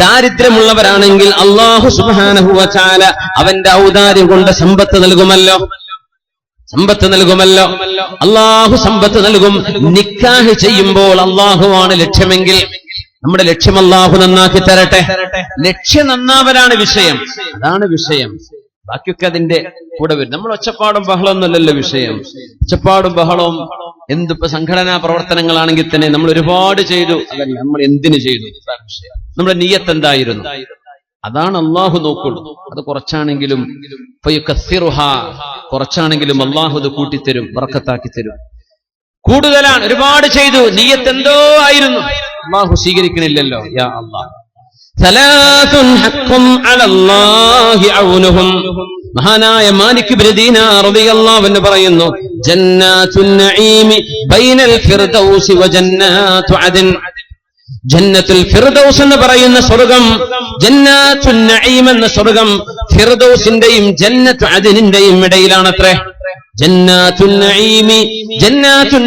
ദാരിദ്ര്യമുള്ളവരാണെങ്കിൽ അല്ലാഹു സുബ്ഹാനഹു വ തആല അവന്റെ ഔദാര്യം കൊണ്ട് സമ്പത്ത് നൽകുമല്ലോ. അല്ലാഹു സമ്പത്ത് നൽകും. നിക്കാഹ് ചെയ്യുമ്പോൾ അല്ലാഹുവാണ് ലക്ഷ്യമെങ്കിൽ നമ്മുടെ ലക്ഷ്യം അല്ലാഹു നന്നാക്കി തരട്ടെ. ലക്ഷ്യം നന്നാവലാണ് വിഷയം, അതാണ് വിഷയം. ബാക്കിയൊക്കെ അതിന്റെ കൂടെ വരും. നമ്മൾ ഒച്ചപ്പാടും ബഹളമൊന്നുമല്ലല്ലോ വിഷയം. ഒച്ചപ്പാടും ബഹളവും എന്തിപ്പോ സംഘടനാ പ്രവർത്തനങ്ങളാണെങ്കിൽ തന്നെ നമ്മൾ ഒരുപാട് ചെയ്തു, അതല്ല നമ്മൾ എന്തിനു ചെയ്തു, വിഷയം. നമ്മുടെ നിയ്യത്ത് എന്തായിരുന്നു, അതാണ് അള്ളാഹു നോക്കുള്ളൂ. അത് കുറച്ചാണെങ്കിലും കുറച്ചാണെങ്കിലും അള്ളാഹു അത് കൂട്ടിത്തരും, ബർക്കത്താക്കി തരും. കൂടുതലാണ്, ഒരുപാട് ചെയ്തു, നിയ്യത്ത് എന്തോ ആയിരുന്നു, അള്ളാഹു സ്വീകരിക്കണില്ലല്ലോ. യാ അല്ലാഹ്, സലാത്തുൻ ഹഖ്ഖുൻ അലല്ലാഹി ഔനുഹും. മഹാനായ മാലിക് ഇബ്നു ദീനാർ റളിയല്ലാഹു അൻഹു പറയുന്നു, ജന്നാത്തുൻ നഈമി ബൈനൽ ഫിർദൗസി വ ജന്നാത്തു അദൻ. ജന്നത്തുൽ ഫിർദൗസ് എന്ന് പറയുന്ന സ്വർഗം, ജന്നാത്തുൻ നഈം എന്ന സ്വർഗം ഫിർദൗസിന്റെയും ജന്നത്തു അദനിന്റെയും ഇടയിലാണത്രേ. ജന്നാത്തുൻ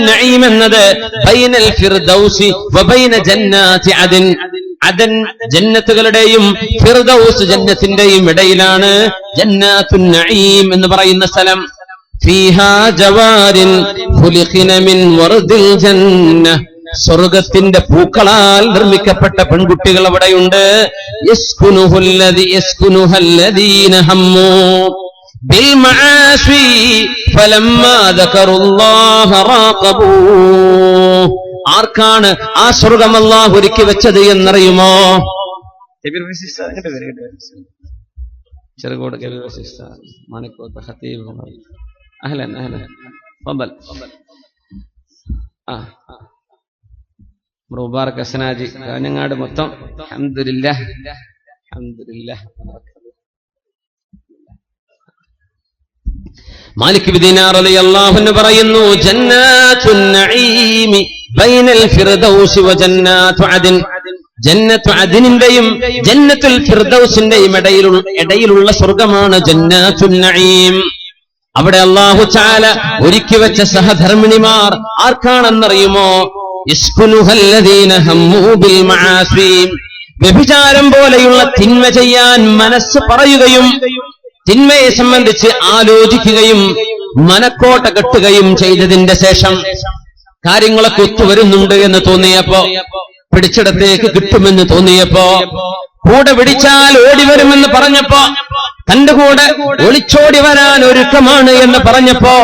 നഈം എന്നത് ബൈനൽ ഫിർദൗസി വ ബൈന ജന്നാത്തി അദൻ. അദൻ ജന്നത്തുകളുടെയും ഫിർദൗസ് ജന്നത്തിന്റെയും ഇടയിലാണ് ജന്നാത്തുൻ നഈം എന്ന് പറയുന്ന സ്ഥലം. ഫീഹാ ജവാരിൻ ഖുലിഖന മിൻ വർദിൽ ജന്ന. സ്വർഗത്തിന്റെ പൂക്കളാൽ നിർമ്മിക്കപ്പെട്ട പെൺകുട്ടികൾ അവിടെയുണ്ട്. യസ്കുനുഹല്ലദീന ഹമ്മൂ ബിൽ മആസി ഫലമ്മാ ദകറുല്ലാഹ റാഖബൂ. ആർക്കാണ് ആ സ്വർഗം അല്ലാഹു ഒരുക്കി വെച്ചത് എന്നറിയുമോ? ചെറുകോട് മാണിക്കോത്ത് ഖതീബ് അഹ്ലൻ അഹ്ലൻ ഫضل മുബാറക് ഹസനാജി കാഞ്ഞങ്ങാട് മൊത്തം അൽഹംദുലില്ലാഹ് അൽഹംദുലില്ലാഹ്. മാലിക് ഇബ്നു ദീനാർ റളിയല്ലാഹു അൻഹു പറയുന്നു, ജന്നാത്തുൻ നഈമി ബൈനൽ ഫിർദൗസി വ ജന്നാത്തു അദൻ. ജന്നത്തു അദനിന്റെയും ജന്നത്തുൽ ഫിർദൗസിന്റെയും ഇടയിലുള്ള സ്വർഗമാണ് ജന്നാത്തുൻ നഈം. അവിടെ അല്ലാഹു തആല ഒരുക്കി വെച്ച സഹധർമ്മിണിമാർ ആർക്കാണെന്നറിയുമോ? യസ്കുനുഹല്ലദീന ഹമ്മൂ ബിൽ മആസി. വ്യഭിചാരം പോലെയുള്ള തിന്മ ചെയ്യാൻ മനസ്സ് പറയുകയും തിന്മയെ സംബന്ധിച്ച് ആലോചിക്കുകയും മനക്കോട്ട കെട്ടുകയും ചെയ്തതിന്റെ ശേഷം കാര്യങ്ങളൊക്കെ ഒത്തുവരുന്നുണ്ട് എന്ന് തോന്നിയപ്പോ, പിടിച്ചിടത്തേക്ക് കിട്ടുമെന്ന് തോന്നിയപ്പോ, കൂടെ പിടിച്ചാൽ ഓടിവരുമെന്ന് പറഞ്ഞപ്പോ, തന്റെ കൂടെ ഒളിച്ചോടി വരാൻ ഒരുക്കമാണ് എന്ന് പറഞ്ഞപ്പോ,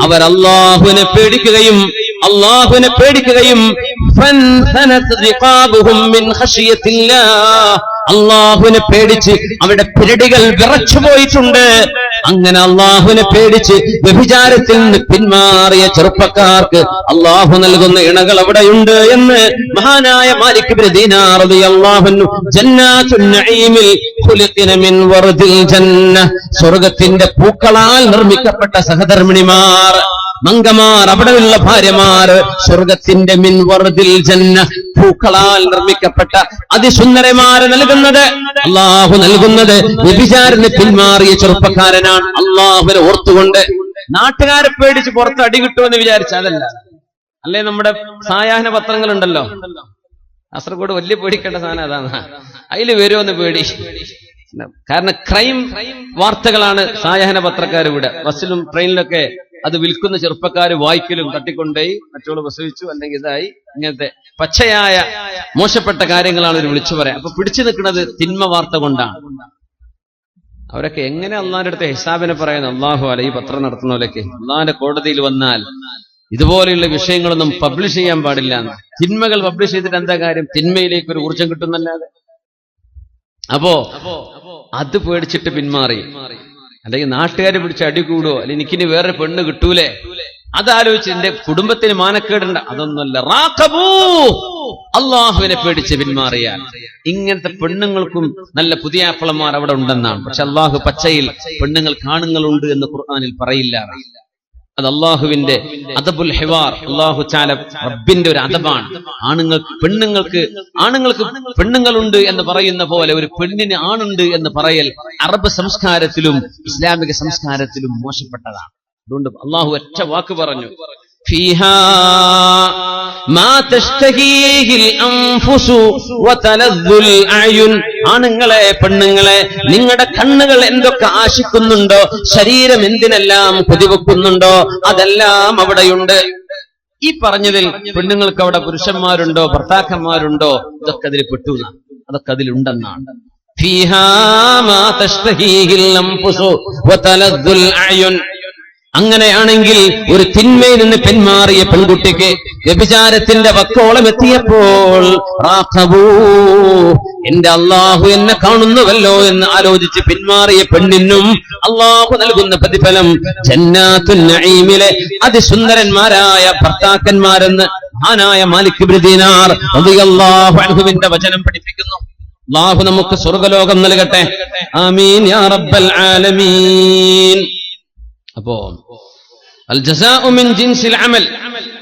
അവർ അല്ലാഹുവിനെ പേടിക്കുകയും അല്ലാഹുവിനെ പേടിച്ച് അവിടെ പിരടികൾ വിറച്ചുപോയിട്ടുണ്ട്. അങ്ങനെ അല്ലാഹുവിനെ പേടിച്ച് വ്യഭിചാരത്തിൽ നിന്ന് പിന്മാറിയ ചെറുപ്പക്കാർക്ക് അല്ലാഹു നൽകുന്ന ഇണകൾ അവിടെയുണ്ട് എന്ന് മഹാനായ മാലിക് ഇബ്നു ദീനാർ റളിയല്ലാഹു അൻഹു ജന്നാത്തുൻ നഈമിൽ ഖുലിഖന മിൻ വർദിൽ ജന്ന. സ്വർഗ്ഗത്തിന്റെ പൂക്കളാൽ നിർമ്മിക്കപ്പെട്ട സഹധർമ്മിണിമാർ, മംഗമാർ, അവിടെയുള്ള ഭാര്യമാർ സ്വർഗത്തിന്റെ മിൻ വർദിൽ ജന്ന, പൂക്കളാൽ നിർമ്മിക്കപ്പെട്ട അതിസുന്ദരമാരെ നൽകുന്നത്, അല്ലാഹു നൽകുന്നത് വ്യഭിചാരത്തിന് പിന്മാറിയ ചെറുപ്പക്കാരനാണ്. അല്ലാഹുവിനെ ഓർത്തുകൊണ്ട് നാട്ടുകാരെ പേടിച്ച് പുറത്ത് അടി കിട്ടുമെന്ന് വിചാരിച്ചതല്ല. അല്ലേ, നമ്മുടെ സായാഹ്ന പത്രങ്ങളുണ്ടല്ലോ, കാസർഗോഡ് വലിയ പേടിക്കേണ്ട സാധനം അതാണ്. അതിൽ വരുമെന്ന് പേടി. കാരണം ക്രൈം വാർത്തകളാണ് സായാഹ്ന പത്രക്കാർ ഇവിടെ. ബസ്സിലും ട്രെയിനിലൊക്കെ അത് വിൽക്കുന്ന ചെറുപ്പക്കാർ വായിക്കലും തട്ടിക്കൊണ്ടേയി മറ്റുള്ള പ്രസവിച്ചു അല്ലെങ്കിൽ ഇതായി, ഇങ്ങനത്തെ പച്ചയായ മോശപ്പെട്ട കാര്യങ്ങളാണ് ഒരു വിളിച്ചു പറയാം. അപ്പൊ പിടിച്ചു നിൽക്കുന്നത് തിന്മ വാർത്ത കൊണ്ടാണ്. അവരൊക്കെ എങ്ങനെ അള്ളാന്റെ അടുത്ത് ഹിസാബിനെ പറയുന്നു? അള്ളാഹു അല, ഈ പത്രം നടത്തുന്നവരൊക്കെ അള്ളാന്റെ കോടതിയിൽ വന്നാൽ ഇതുപോലെയുള്ള വിഷയങ്ങളൊന്നും പബ്ലിഷ് ചെയ്യാൻ പാടില്ല. തിന്മകൾ പബ്ലിഷ് ചെയ്തിട്ട് എന്താ കാര്യം? തിന്മയിലേക്ക് ഒരു ഊർജം കിട്ടുന്നല്ലാതെ. അപ്പോ അത് പേടിച്ചിട്ട് പിന്മാറി, അല്ലെങ്കിൽ നാട്ടുകാരെ പിടിച്ച് അടി കൂടുവോ, അല്ലെങ്കിൽ എനിക്കിനി വേറെ പെണ്ണ് കിട്ടൂലേ, അതാലോചിച്ച് എന്റെ കുടുംബത്തിന് മാനക്കേടുണ്ട്, അതൊന്നുമല്ല. റാഖബൂ, അള്ളാഹുവിനെ പേടിച്ച് പിന്മാറിയാൽ. ഇങ്ങനത്തെ പെണ്ണുങ്ങൾക്കും നല്ല പുതിയ ആപ്പിളമാർ അവിടെ ഉണ്ടെന്നാണ്. പക്ഷെ അള്ളാഹു പച്ചയിൽ പെണ്ണുങ്ങൾ കാണുങ്ങളുണ്ട് എന്ന് ഖുർആനിൽ പറയില്ല. അത് അള്ളാഹുവിന്റെ അദബുൽ ഹിവാർ, അള്ളാഹു ചാല റബ്ബിന്റെ ഒരു അദബാണ്. ആണുങ്ങൾക്ക് പെണ്ണുങ്ങളുണ്ട് എന്ന് പറയുന്ന പോലെ ഒരു പെണ്ണിന് ആണുണ്ട് എന്ന് പറയൽ അറബ് സംസ്കാരത്തിലും ഇസ്ലാമിക സംസ്കാരത്തിലും മോശപ്പെട്ടതാണ്. അതുകൊണ്ട് അള്ളാഹു ഒറ്റ വാക്ക് പറഞ്ഞു, ഫീഹാ മാ തഷ്തഹീഹിൽ അൻഫുസു വതലദ്ദുൽ അയുൻ. ആണുങ്ങളെ, പെണ്ണുങ്ങളെ, നിങ്ങളുടെ കണ്ണുകൾ എന്തൊക്കെ ആശിക്കുന്നുണ്ടോ, ശരീരം എന്തിനെല്ലാം കൊതിവെക്കുന്നുണ്ടോ, അതെല്ലാം അവിടെയുണ്ട്. ഈ പറഞ്ഞതിൽ പെണ്ണുങ്ങൾക്ക് അവിടെ പുരുഷന്മാരുണ്ടോ, ഭർത്താക്കന്മാരുണ്ടോ, ഇതൊക്കെ അതിൽ പെട്ടു, അതൊക്കെ അതിലുണ്ടെന്നാണ്. ഫീഹാ മാ തഷ്തഹീഹിൽ അൻഫുസു വതലദ്ദുൽ അയുൻ. അങ്ങനെയാണെങ്കിൽ ഒരു തിന്മയിൽ നിന്ന് പിന്മാറിയ പെൺകുട്ടിക്ക് വ്യഭിചാരത്തിന്റെ വക്കോളം എത്തിയപ്പോൾ എന്റെ അള്ളാഹു എന്നെ കാണുന്നുവല്ലോ എന്ന് ആലോചിച്ച് പിന്മാറിയ പെണ്ണിനും അള്ളാഹു നൽകുന്ന പ്രതിഫലം ജന്നാത്തുൻ നഈമിലെ അതിസുന്ദരന്മാരായ ഭർത്താക്കന്മാരെന്ന് മഹാനായ മാലിക് ഇബ്നു ദീനാർ റളിയല്ലാഹു അൻഹുവിന്റെ വചനം പഠിപ്പിക്കുന്നു. അള്ളാഹു നമുക്ക് സ്വർഗ്ഗലോകം നൽകട്ടെ. ആമീൻ യാ റബ്ബൽ ആലമീൻ. അപ്പോ അൽ ജസാഉ മിൻ ജിൻസിൽ അമൽ,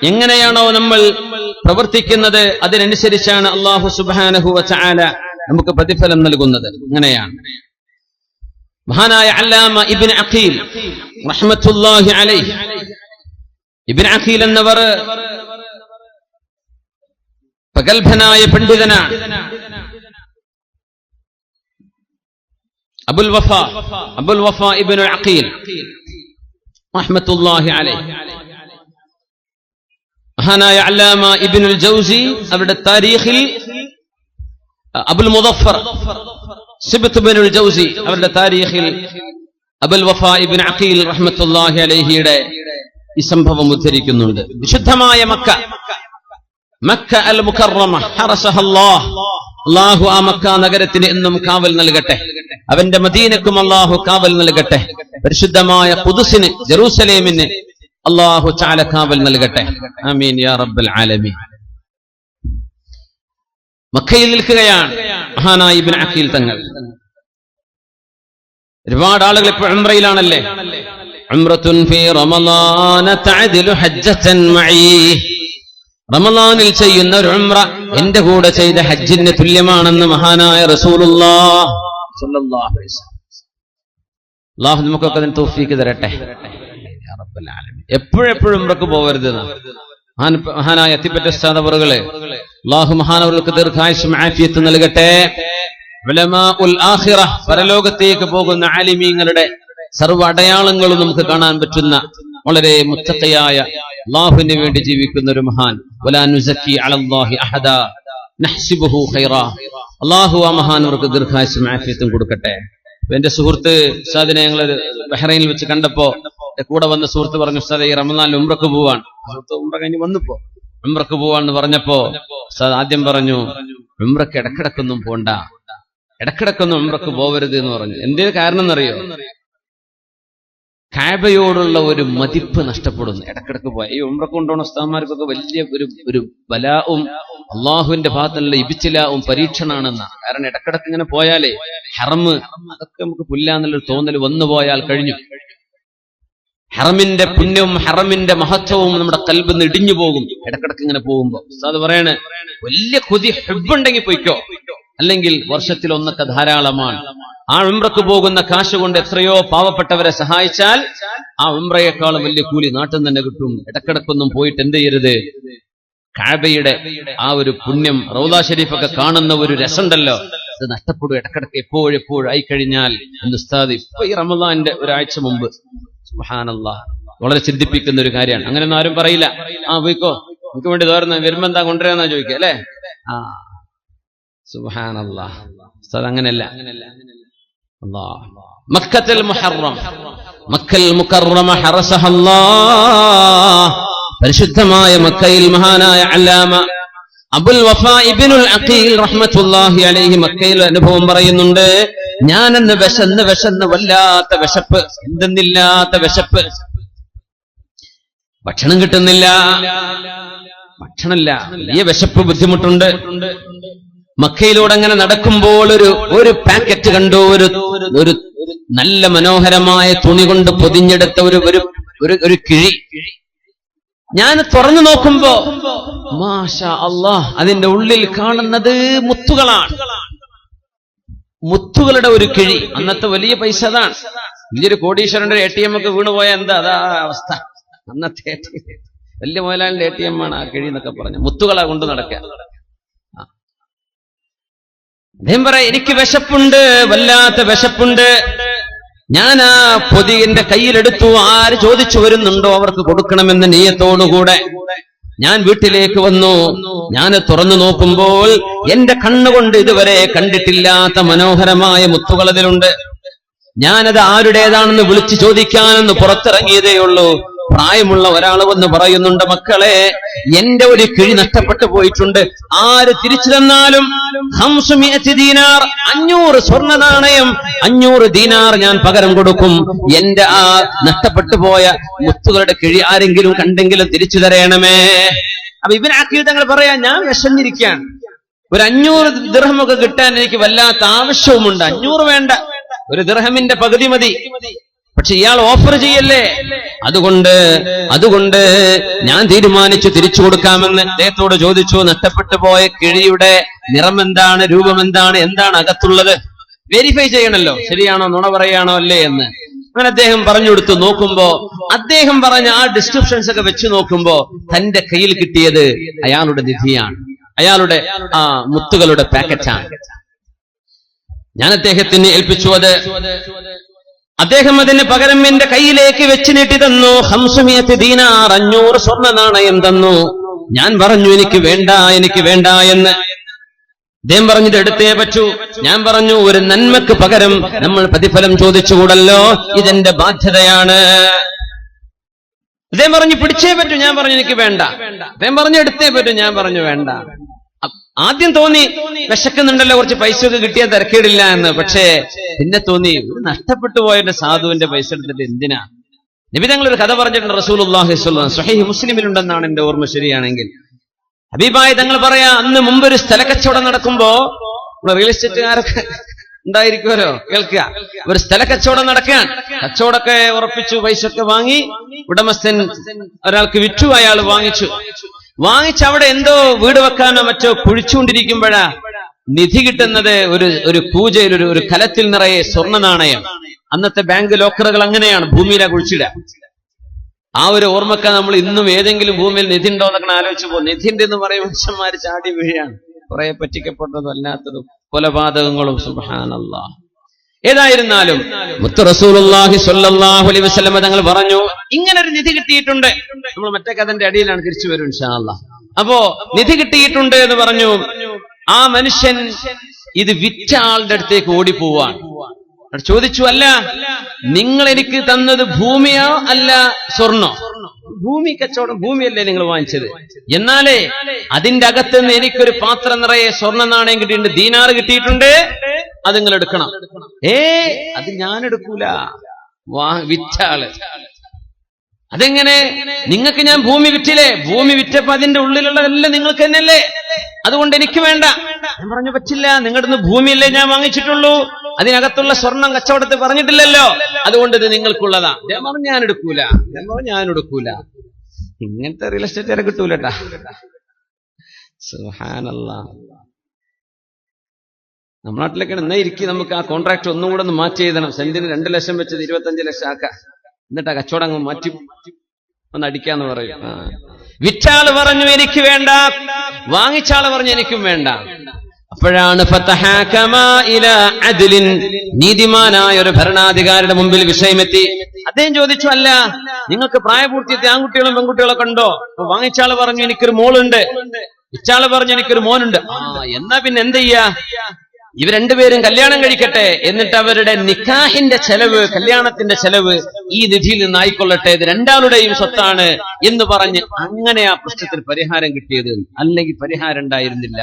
എങ്ങനെയാണോ നമ്മൾ പ്രവർത്തിക്കുന്നത് അതിനനുസരിച്ചാണ് അല്ലാഹു സുബ്ഹാനഹു വ തആല നമുക്ക് പ്രതിഫലം നൽകുന്നത്. അങ്ങനെയാണ് മഹാനായ അല്ലാമ ഇബ്നു അഖീൽ റഹ്മത്തുള്ളാഹി അലൈഹി, ഇബ്നു അഖീൽ എന്നവർ പ്രഗൽഭനായ പണ്ഡിതനാണ്. അബുൽ വഫ ഇബ്നു അഖീൽ റഹ്മത്തുള്ളാഹി അലൈഹി. മഹാനായ അല്ലാമ ഇബ്നുൽ ജൗസി അവരുടെ താരീഖിൽ അബുൽ മുദഫർ സിബ്ത് ഇബ്നുൽ ജൗസി അവരുടെ താരീഖിൽ അബുൽ വഫ ഇബ്നു അഖീൽ റഹ്മത്തുള്ളാഹി അലൈഹിയുടെ ഈ സംഭവം ഉദ്ധരിക്കുന്നുണ്ട്. വിശുദ്ധമായ മക്ക അൽ മുകറമ ഹറസഹല്ലാഹ്, അല്ലാഹു ആ മക്ക നഗരത്തിന് എന്നും കാവൽ നൽകട്ടെ. അവന്റെ മദീനക്കും അല്ലാഹു കാവൽ നൽകട്ടെ. പരിശുദ്ധമായ ഖുദ്സിന്, ജെറൂസലേമിന് അല്ലാഹു തആല കാവൽ നൽകട്ടെ. ആമീൻ യാ റബ്ബൽ ആലമീൻ. മക്കയിൽ നിൽക്കുകയാണ് മഹാനായ ഇബ്നു അഖീൽ തങ്ങൾ. ഒരുപാട് ആളുകൾ ഇപ്പോൾ ഉംറയിലാണല്ലേ. ഉംറത്തുൻ ഫീ റമളാന തഅദിലു ഹജ്ജതൻ മഈ. റമളാനിൽ ചെയ്യുന്ന ഒരു ഉംറ എന്റെ കൂടെ ചെയ്ത ഹജ്ജിന് തുല്യമാണെന്ന് മഹാനായ റസൂലുള്ളാഹ് സ്വല്ലല്ലാഹു അലൈഹി വസല്ലം. അല്ലാഹു നമുക്കൊക്കെ അതിന് തൗഫീഖ് തരട്ടെ യാ റബ്ബൽ ആലമീൻ. എപ്പോഴെപ്പോഴും ഉംറക്ക് പോകരുത്. മഹാനായ അത്തിപ്പറ്റ ഉസ്താദ് അവറുകളെ അല്ലാഹു മഹാനവർക്ക് ദീർഘായുസ്സും ആഫിയത്തും നൽകട്ടെ. ഉലമാഉൽ ആഖിറ, പരലോകത്തേക്ക് പോകുന്ന ആലിമീങ്ങളുടെ സർവ്വ അടയാളങ്ങളും നമുക്ക് കാണാൻ പറ്റുന്ന വളരെ മുത്തഖിയായ അല്ലാഹുവിന് വേണ്ടി ജീവിക്കുന്ന ഒരു മഹാൻ. വലാ നുസക്കി അലല്ലാഹി അഹദ നഹ്സിബുഹു ഖൈറാ. അല്ലാഹു ആ മഹാനവർക്ക് ദീർഘായുസ്സും ആഫിയത്തും കൊടുക്കട്ടെ. എന്റെ സുഹൃത്ത് ഉസ്താദിനെ ഞങ്ങൾ ബഹ്റൈനിൽ വെച്ച് കണ്ടപ്പോ കൂടെ വന്ന സുഹൃത്ത് പറഞ്ഞു, ഉസ്താദ് ഈ റമളാനിൽ ഉംറക്ക് പോവാൻ. ഉംറ കഴിഞ്ഞ് വന്നപ്പോ ഉംറക്ക് പോവാന്ന് പറഞ്ഞപ്പോ ഉസ്താദ് ആദ്യം പറഞ്ഞു, ഉംറക്ക് ഇടക്കിടക്കൊന്നും പോണ്ട, ഇടക്കിടക്കൊന്നും ഉംറക്ക് പോവരുത് എന്ന് പറഞ്ഞു. എന്തേ കാരണം എന്നറിയോ? കഅബയോടുള്ള ഒരു മതിപ്പ് നഷ്ടപ്പെടുന്നു. ഇടക്കിടക്ക് പോയ ഈ ഉംറക്ക് കൊണ്ടുപോകുന്ന ഉസ്താദ്മാർക്കൊക്കെ വലിയ ഒരു ബലാവും അള്ളാഹുവിന്റെ ഭാഗത്തുള്ള ഇബ്തിലാവും പരീക്ഷണാണെന്നാണ്. കാരണം ഇടക്കിടക്ക് ഇങ്ങനെ പോയാലേ ഹറമ് അതൊക്കെ നമുക്ക് പുല്ലാന്നുള്ളൊരു തോന്നൽ വന്നു പോയാൽ കഴിഞ്ഞു. ഹറമിന്റെ പുണ്യവും ഹറമിന്റെ മഹത്വവും നമ്മുടെ കൽബിന്ന് ഇടിഞ്ഞു പോകും ഇടക്കിടക്ക് ഇങ്ങനെ പോകുമ്പോ. ഉസ്താദ് പറയാണ്, വലിയ കൊതി ഹുബ്ബുണ്ടെങ്കിൽ പോയിക്കോ, അല്ലെങ്കിൽ വർഷത്തിൽ ഒന്നൊക്കെ ധാരാളമാണ്. ആ ഉംറക്ക് പോകുന്ന കാശ് കൊണ്ട് എത്രയോ പാവപ്പെട്ടവരെ സഹായിച്ചാൽ ആ ഉംറയെക്കാളും വലിയ കൂലി നാട്ടിൽ തന്നെ കിട്ടും. ഇടക്കിടക്കൊന്നും പോയിട്ട് എന്ത് ചെയ്യരുത്, കഅബയുടെ ആ ഒരു പുണ്യം റൗള ഷരീഫൊക്കെ കാണുന്ന ഒരു രസമുണ്ടല്ലോ, അത് നഷ്ടപ്പെടും ഇടക്കിടക്ക് എപ്പോഴെപ്പോഴും ആയിക്കഴിഞ്ഞാൽ. ഉസ്താദ് ഇപ്പൊ ഈ റമളാന്റെ ഒരാഴ്ച മുമ്പ് സുബ്ഹാനല്ലാഹ് വളരെ ചിന്തിപ്പിക്കുന്ന ഒരു കാര്യമാണ്. അങ്ങനെയൊന്നും ആരും പറയില്ല, ആ പോയിക്കോ എനിക്ക് വേണ്ടി തോരുന്ന വരുമ്പോ എന്താ കൊണ്ടുവരാന്നാ ചോദിക്കുക അല്ലെ. ആ സുബ്ഹാനല്ലാഹ്, ഉസ്താദ് അങ്ങനെയല്ല. മക്കത്തുൽ മുഹറം, മക്കൽ മുകറമ ഹറസഹല്ലാഹ്, പരിശുദ്ധമായ മക്കയിൽ മഹാനായ അല്ലാമ അബുൽ വഫാ ഇബ്നുൽ അഖീൽ റഹ്മത്തുള്ളാഹി അലൈഹി മക്കയിൽ അനുഭവം പറയുന്നുണ്ട്. ഞാനെന്ന് വിശന്ന് വല്ലാത്ത വിശപ്പ്, എന്തെന്നില്ലാത്ത വിശപ്പ്, ഭക്ഷണം കിട്ടുന്നില്ല, ഭക്ഷണമില്ല, വലിയ വിശപ്പ്, ബുദ്ധിമുട്ടുണ്ട്. മക്കയിലൂടെ അങ്ങനെ നടക്കുമ്പോൾ ഒരു പാക്കറ്റ് കണ്ടു, ഒരു നല്ല മനോഹരമായ തുണി കൊണ്ട് പൊതിഞ്ഞെടുത്ത ഒരു കിഴി. ഞാൻ തുറന്നു നോക്കുമ്പോ മാഷാ അല്ലാഹ്, അതിന്റെ ഉള്ളിൽ കാണുന്നത് മുത്തുകളാണ്. മുത്തുകളുടെ ഒരു കിഴി. അന്നത്തെ വലിയ പൈസ അതാണ്. വലിയൊരു കോടീശ്വരന്റെ ATM ഒക്കെ വീണുപോയ എന്താ അതാ അവസ്ഥ. അന്നത്തെ വലിയ മുതലാളിന്റെ ATM ആണ് ആ കിഴി എന്നൊക്കെ പറഞ്ഞു. മുത്തുകളെ കൊണ്ട് നടക്കുക. അദ്ദേഹം പറയാം, എനിക്ക് വിശപ്പുണ്ട്, വല്ലാത്ത വിശപ്പുണ്ട്. ഞാൻ ആ പൊതി എന്റെ കയ്യിലെടുത്തു. ആര് ചോദിച്ചു വരുന്നുണ്ടോ അവർക്ക് കൊടുക്കണമെന്ന നിയത്തോടുകൂടെ ഞാൻ വീട്ടിലേക്ക് വന്നു. ഞാൻ തുറന്നു നോക്കുമ്പോൾ എന്റെ കണ്ണുകൊണ്ട് ഇതുവരെ കണ്ടിട്ടില്ലാത്ത മനോഹരമായ മുത്തുകൾ അതിലുണ്ട്. ഞാനത് ആരുടേതാണെന്ന് വിളിച്ചു ചോദിക്കാനെന്ന് പുറത്തിറങ്ങിയതേ ഉള്ളൂ. പ്രായമുള്ള ഒരാൾ വന്ന് പറയുന്നുണ്ട്, മക്കളെ, എന്റെ ഒരു കിഴി നഷ്ടപ്പെട്ടു പോയിട്ടുണ്ട്. ആര് തിരിച്ചു തന്നാലും 500 ദീനാർ, 500 സ്വർണ്ണ നാണയം, 500 ദീനാർ ഞാൻ പകരം കൊടുക്കും. എന്റെ ആ നഷ്ടപ്പെട്ടു പോയ മുത്തുകളുടെ കിഴി ആരെങ്കിലും കണ്ടെങ്കിലും തിരിച്ചു തരയണമേ. അപ്പൊ ഇബ്നു അഖീൽ തങ്ങൾ പറയാ, ഞാൻ വിശന്നിരിക്കുകയാണ്. ഒരു 500 ദിർഹമൊക്കെ കിട്ടാൻ എനിക്ക് വല്ലാത്ത ആവശ്യവുമുണ്ട്. 500 വേണ്ട, ഒരു ദിർഹമിന്റെ പകുതി മതി. പക്ഷെ ഇയാൾ ഓഫർ ചെയ്യല്ലേ. അതുകൊണ്ട് ഞാൻ തീരുമാനിച്ചു തിരിച്ചു കൊടുക്കാമെന്ന്. അദ്ദേഹത്തോട് ചോദിച്ചു, നഷ്ടപ്പെട്ടു പോയ കിഴിയുടെ നിറം എന്താണ്, രൂപം എന്താണ്, എന്താണ് അകത്തുള്ളത്, വെരിഫൈ ചെയ്യണല്ലോ, ശരിയാണോ നുണ പറയാണോ അല്ലേ എന്ന്. അങ്ങനെ അദ്ദേഹം പറഞ്ഞു കൊടുത്തു. നോക്കുമ്പോ അദ്ദേഹം പറഞ്ഞ ആ ഡിസ്ക്രിപ്ഷൻസ് ഒക്കെ വെച്ച് നോക്കുമ്പോ തന്റെ കയ്യിൽ കിട്ടിയത് അയാളുടെ നിധിയാണ്, അയാളുടെ ആ മുത്തുകളുടെ പാക്കറ്റാണ്. ഞാൻ അദ്ദേഹത്തിന് ഏൽപ്പിച്ചു അത്. അദ്ദേഹം അതിന് പകരം എന്റെ കയ്യിലേക്ക് വെച്ച് നീട്ടി തന്നു. 500 ദീനാർ, 500 സ്വർണ്ണ നാണയം തന്നു. ഞാൻ പറഞ്ഞു, എനിക്ക് വേണ്ട എന്ന്. അദ്ദേഹം പറഞ്ഞിട്ട് എടുത്തേ പറ്റൂ. ഞാൻ പറഞ്ഞു, ഒരു നന്മക്ക് പകരം നമ്മൾ പ്രതിഫലം ചോദിച്ചുകൂടല്ലോ, ഇതെന്റെ ബാധ്യതയാണ്. അദ്ദേഹം പറഞ്ഞു, പിടിച്ചേ പറ്റൂ. ഞാൻ പറഞ്ഞു, എനിക്ക് വേണ്ട. അദ്ദേഹം പറഞ്ഞു, എടുത്തേ പറ്റൂ. ഞാൻ പറഞ്ഞു, വേണ്ട. ആദ്യം തോന്നി വിശക്കുന്നുണ്ടല്ലോ, കുറച്ച് പൈസയൊക്കെ കിട്ടിയാൽ തിരക്കേടില്ല എന്ന്. പക്ഷേ പിന്നെ തോന്നി, ഒരു നഷ്ടപ്പെട്ടു പോയതിന്റെ സാധുവിന്റെ പൈസ എടുത്തിട്ട് എന്തിനാ. നബി തങ്ങൾ ഒരു കഥ പറഞ്ഞിട്ടുണ്ട്, റസൂലുള്ളാഹി സ്വല്ലല്ലാഹു അലൈഹി വസല്ലം, സ്വഹീഹ് മുസ്ലിമിലുണ്ടെന്നാണ് എന്റെ ഓർമ്മ ശരിയാണെങ്കിൽ. ഹബീബായ തങ്ങൾ പറയാ, അന്ന് മുമ്പ് ഒരു സ്ഥലക്കച്ചവടം നടക്കുമ്പോ, റിയൽ എസ്റ്റേറ്റുകാരൊക്കെ ഉണ്ടായിരിക്കുമല്ലോ, കേൾക്കുക. ഒരു സ്ഥല കച്ചവടം നടക്കാൻ, കച്ചവടമൊക്കെ ഉറപ്പിച്ചു, പൈസ ഒക്കെ വാങ്ങി, ഉടമസ്ഥൻ ഒരാൾക്ക് വിറ്റു, അയാൾ വാങ്ങിച്ച് അവിടെ എന്തോ വീട് വെക്കാനോ മറ്റോ കുഴിച്ചുകൊണ്ടിരിക്കുമ്പോഴാ നിധി കിട്ടുന്നത് ഒരു പൂജയിൽ ഒരു കലത്തിൽ നിറയെ സ്വർണ്ണ നാണയം. അന്നത്തെ ബാങ്ക് ലോക്കറുകൾ അങ്ങനെയാണ്, ഭൂമിയിലാ കുഴിച്ചിട. ആ ഒരു ഓർമ്മക്ക നമ്മൾ ഇന്നും ഏതെങ്കിലും ഭൂമിയിൽ നിധി ഉണ്ടോ എന്നൊക്കെ ആലോചിച്ചു പോകും. നിധിന്റെ എന്ന് പറയും മനുഷ്യന്മാര് ചാടി വീഴാണ്, കുറെ പറ്റിക്കപ്പെട്ടതും അല്ലാത്തതും കൊലപാതകങ്ങളും. സുബ്ഹാനല്ലാഹ്. ഏതായിരുന്നാലും മുത്ത് റസൂലുള്ളാഹി സ്വല്ലല്ലാഹു അലൈഹി വസല്ലം തങ്ങൾ പറഞ്ഞു, ഇങ്ങനെ ഒരു നിധി കിട്ടിയിട്ടുണ്ട്. നമ്മൾ മറ്റേ കഥന്റെ അടിയിലാണ്, തിരിച്ചു വരും ഇൻഷാ അല്ലാഹ്. അപ്പോ നിധി കിട്ടിയിട്ടുണ്ട് എന്ന് പറഞ്ഞു. ആ മനുഷ്യൻ ഇത് വിറ്റ ആളുടെ അടുത്തേക്ക് ഓടിപ്പോവാൻ ചോദിച്ചു, അല്ല, നിങ്ങൾ എനിക്ക് തന്നത് ഭൂമിയോ അല്ല സ്വർണ്ണോ? ഭൂമി കച്ചവടം, ഭൂമിയല്ലേ നിങ്ങൾ വാങ്ങിച്ചത്. എന്നാലേ അതിന്റെ അകത്തുനിന്ന് എനിക്കൊരു പാത്രം നിറയെ സ്വർണ്ണ നാണയം കിട്ടിയിട്ടുണ്ട്, ദീനാറ് കിട്ടിയിട്ടുണ്ട്, അത് നിങ്ങൾ എടുക്കണം. അത് ഞാൻ എടുക്കൂല, വിറ്റാള്. അതെങ്ങനെ? നിങ്ങൾക്ക് ഞാൻ ഭൂമി വിറ്റില്ലേ? ഭൂമി വിറ്റപ്പോ അതിന്റെ ഉള്ളിലുള്ളതെല്ലാം നിങ്ങൾക്ക് തന്നെയല്ലേ, അതുകൊണ്ട് എനിക്ക് വേണ്ട. ഞാൻ പറഞ്ഞു, പറ്റില്ല, നിങ്ങളുടെ ഭൂമിയല്ലേ ഞാൻ വാങ്ങിച്ചിട്ടുള്ളൂ, അതിനകത്തുള്ള സ്വർണം കച്ചവടത്തിൽ പറഞ്ഞിട്ടില്ലല്ലോ, അതുകൊണ്ട് ഇത് നിങ്ങൾക്കുള്ളതാ. ഞാൻ പറഞ്ഞു, ഞാൻ എടുക്കൂല. ഇങ്ങനത്തെ റിയൽ എസ്റ്റേറ്റ് വരെ കിട്ടൂലട്ടാ. സുബ്ഹാനല്ലാഹ്. നമ്മുടെ നാട്ടിലൊക്കെ എന്നാ ഇരിക്കും, നമുക്ക് ആ കോൺട്രാക്ട് ഒന്നും കൂടെ ഒന്ന് മാറ്റി എഴുതണം. സെന്റിന് 2 ലക്ഷം വെച്ചത് 25 ലക്ഷം ആക്കാം, എന്നിട്ട് ആ കച്ചവടം അങ്ങ് മാറ്റി ഒന്ന് അടിക്കാന്ന് പറയും. വിറ്റാള് പറഞ്ഞു, എനിക്ക് വേണ്ട. വാങ്ങിച്ചാള് പറഞ്ഞു, എനിക്കും വേണ്ട. അപ്പോഴാണ് നീതിമാനായ ഒരു ഭരണാധികാരിയുടെ മുമ്പിൽ വിഷയമെത്തി. അദ്ദേഹം ചോദിച്ചു, അല്ല, നിങ്ങൾക്ക് പ്രായപൂർത്തിയെത്തിയ ആൺകുട്ടികളും പെൺകുട്ടികളൊക്കെ ഉണ്ടോ? അപ്പൊ വാങ്ങിച്ചാള് പറഞ്ഞു, എനിക്കൊരു മോളുണ്ട്. വിറ്റാള് പറഞ്ഞു, എനിക്കൊരു മോനുണ്ട്. എന്നാ പിന്നെ എന്ത് ചെയ്യാ, ഇവർ രണ്ടുപേരും കല്യാണം കഴിക്കട്ടെ, എന്നിട്ട് അവരുടെ നിക്കാഹിന്റെ ചെലവ്, കല്യാണത്തിന്റെ ചെലവ് ഈ നിധിയിൽ നിന്നായിക്കൊള്ളട്ടെ, ഇത് രണ്ടാളുടെയും സ്വത്താണ് എന്ന് പറഞ്ഞ് അങ്ങനെ ആ പ്രശ്നത്തിന് പരിഹാരം കിട്ടിയത്. അല്ലെങ്കിൽ പരിഹാരം ഉണ്ടായിരുന്നില്ല.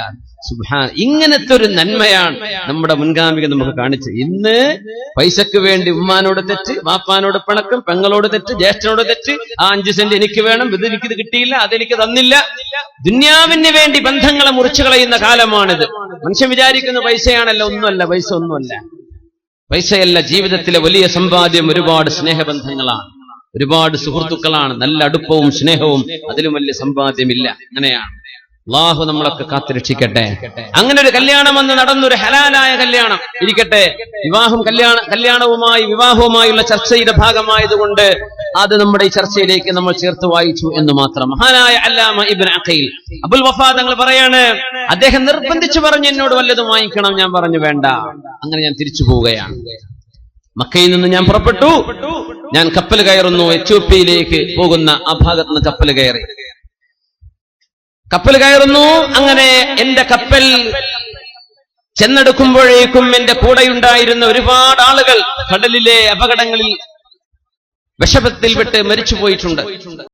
സുബ്ഹാൻ. ഇങ്ങനത്തെ ഒരു നന്മയാണ് നമ്മുടെ മുൻഗാമികൾ നമുക്ക് കാണിച്ചത്. ഇന്ന് പൈസക്ക് വേണ്ടി ഉമ്മാനോട് തെറ്റ്, വാപ്പാനോട് പിണക്കം, പെങ്ങളോട് തെറ്റ്, ജ്യേഷ്ഠനോട് തെറ്റ്, ആ 5 സെന്റ് എനിക്ക് വേണം, എനിക്കിത് കിട്ടിയില്ല, അതെനിക്ക് തന്നില്ല. ദുന്യാവിന് വേണ്ടി ബന്ധങ്ങളെ മുറിച്ചു കളയുന്ന കാലമാണിത്. മനുഷ്യൻ വിചാരിക്കുന്ന പൈസയാണല്ലോ, ഒന്നുമല്ല, പൈസ ഒന്നുമല്ല. പൈസയല്ല, ജീവിതത്തിലെ വലിയ സമ്പാദ്യം ഒരുപാട് സ്നേഹബന്ധങ്ങളാണ്, ഒരുപാട് സുഹൃത്തുക്കളാണ്, നല്ല അടുപ്പവും സ്നേഹവും. അതിലും വലിയ സമ്പാദ്യമില്ല. അങ്ങനെയാണ്. അല്ലാഹു നമ്മളൊക്കെ കാത്തുരക്ഷിക്കട്ടെ. അങ്ങനെ ഒരു കല്യാണം വന്ന് നടന്നൊരു ഹലാലായ കല്യാണം ഇരിക്കട്ടെ. വിവാഹവുമായുള്ള ചർച്ചയുടെ ഭാഗമായതുകൊണ്ട് അത് നമ്മുടെ ഈ ചർച്ചയിലേക്ക് നമ്മൾ ചേർത്ത് വായിച്ചു എന്ന് മാത്രം. മഹാനായ അല്ലാമ ഇബ്നു അഖീൽ അബുൽ വഫാ തങ്ങൾ പറയാണ്, അദ്ദേഹം നിർബന്ധിച്ചു പറഞ്ഞു എന്നോട് വല്ലതും വാങ്ങിക്കണം. ഞാൻ പറഞ്ഞു വേണ്ട. അങ്ങനെ ഞാൻ തിരിച്ചു പോവുകയാണ്. മക്കയിൽ നിന്ന് ഞാൻ പുറപ്പെട്ടു. ഞാൻ കപ്പൽ കയറുന്നു. എത്യോപ്യയിലേക്ക് പോകുന്ന ആ ഭാഗത്ത് നിന്ന് കപ്പൽ കയറുന്നു. അങ്ങനെ എന്റെ കപ്പൽ ചെന്നെടുക്കുമ്പോഴേക്കും എന്റെ കൂടെയുണ്ടായിരുന്ന ഒരുപാട് ആളുകൾ കടലിലെ അപകടങ്ങളിൽ വിഷമത്തിൽപ്പെട്ട് മരിച്ചുപോയിട്ടുണ്ട്.